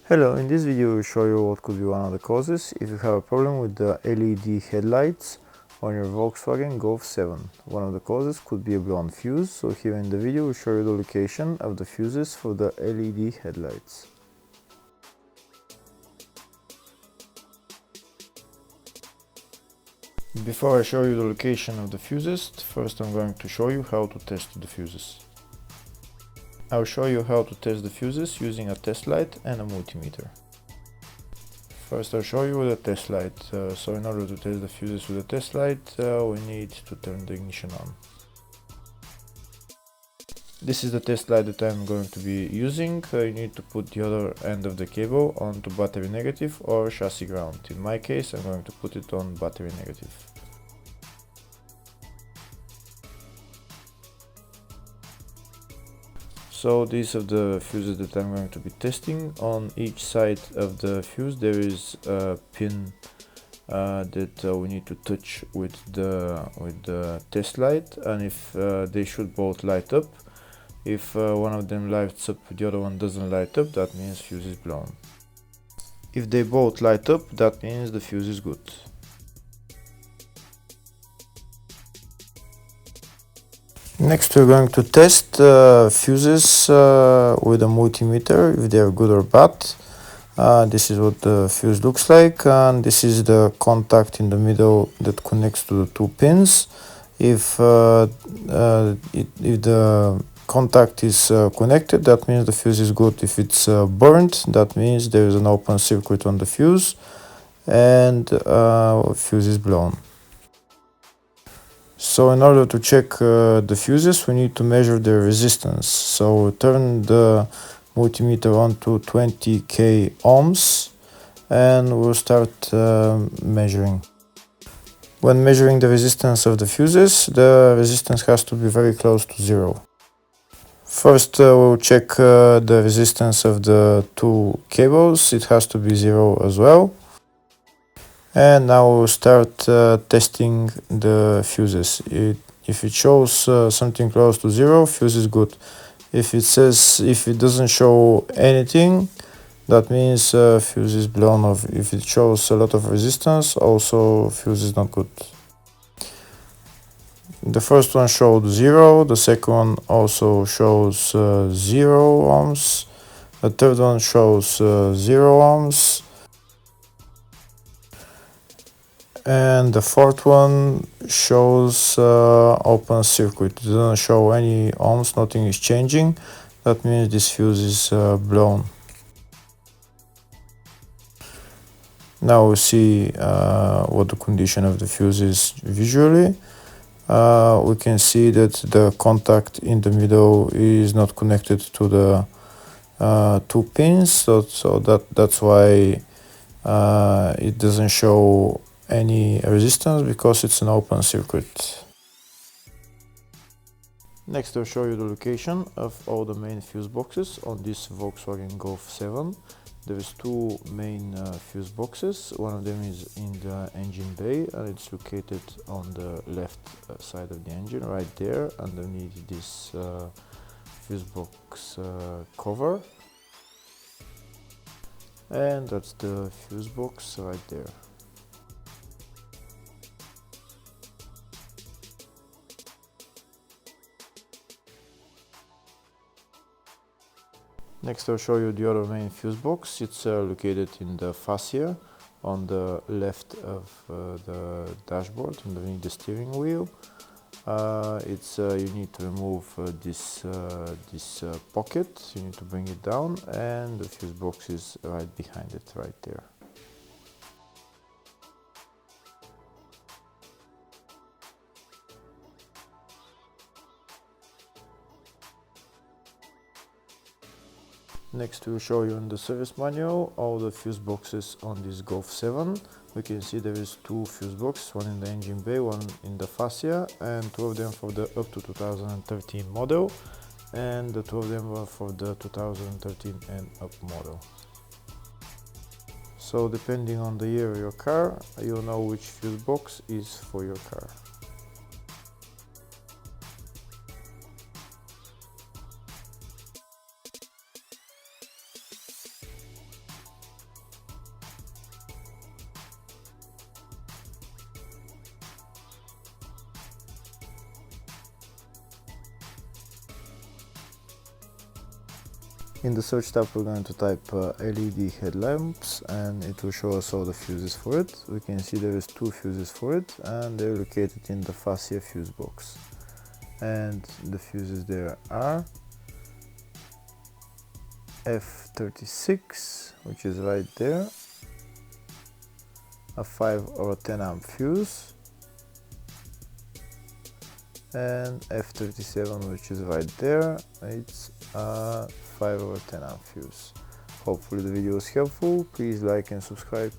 Hello, in this video I will show you what could be one of the causes if you have a problem with the LED headlights on your Volkswagen Golf 7. One of the causes could be a blown fuse, so here in the video we'll show you the location of the fuses for the LED headlights. Before I show you the location of the fuses, first I'm going to show you how to test the fuses. I'll show you how to test the fuses using a test light and a multimeter. First I'll show you with a test light. So in order to test the fuses with a test light, we need to turn the ignition on. This is the test light that I'm going to be using. You need to put the other end of the cable onto battery negative or chassis ground. In my case I'm going to put it on battery negative. So these are the fuses that I'm going to be testing. On each side of the fuse there is a pin that we need to touch with the test light, and if they should both light up. If one of them lights up, the other one doesn't light up, that means fuse is blown. If they both light up, that means the fuse is good. Next we're going to test fuses with a multimeter, if they are good or bad. This is what the fuse looks like, and this is the contact in the middle that connects to the two pins. If the contact is connected, that means the fuse is good. If it's burnt, that means there is an open circuit on the fuse and fuse is blown. So in order to check the fuses, we need to measure their resistance. So turn the multimeter on to 20k ohms and we'll start measuring. When measuring the resistance of the fuses, the resistance has to be very close to zero. First we'll check the resistance of the two cables. It has to be zero as well. And now we'll start testing the fuses. If it shows something close to zero, fuse is good. If it doesn't show anything, that means fuse is blown off. If it shows a lot of resistance, also fuse is not good. The first one showed 0, the second one also shows 0 ohms, the third one shows 0 ohms, and the fourth one shows open circuit. It doesn't show any ohms, nothing is changing. That means this fuse is blown. Now we see what the condition of the fuse is visually. We can see that the contact in the middle is not connected to the two pins, so that's why it doesn't show any resistance, because it's an open circuit. Next I'll show you the location of all the main fuse boxes on this Volkswagen Golf 7. There is two main fuse boxes. One of them is in the engine bay and it's located on the left side of the engine, right there underneath this fuse box cover. And that's the fuse box right there. Next I'll show you the other main fuse box. It's located in the fascia on the left of the dashboard, underneath the steering wheel. You need to remove this pocket, you need to bring it down, and the fuse box is right behind it, right there. Next we'll show you in the service manual all the fuse boxes on this Golf 7. We can see there is two fuse boxes, one in the engine bay, one in the fascia, and two of them for the up to 2013 model, and the two of them were for the 2013 and up model. So depending on the year of your car, you'll know which fuse box is for your car. In the search tab we're going to type LED headlamps, and it will show us all the fuses for it. We can see there is 2 fuses for it, and they're located in the fascia fuse box. And the fuses there are F36, which is right there, a 5 or a 10 amp fuse, and F37, which is right there, it's a 5 or 10 amp fuse. Hopefully the video was helpful. Please like and subscribe.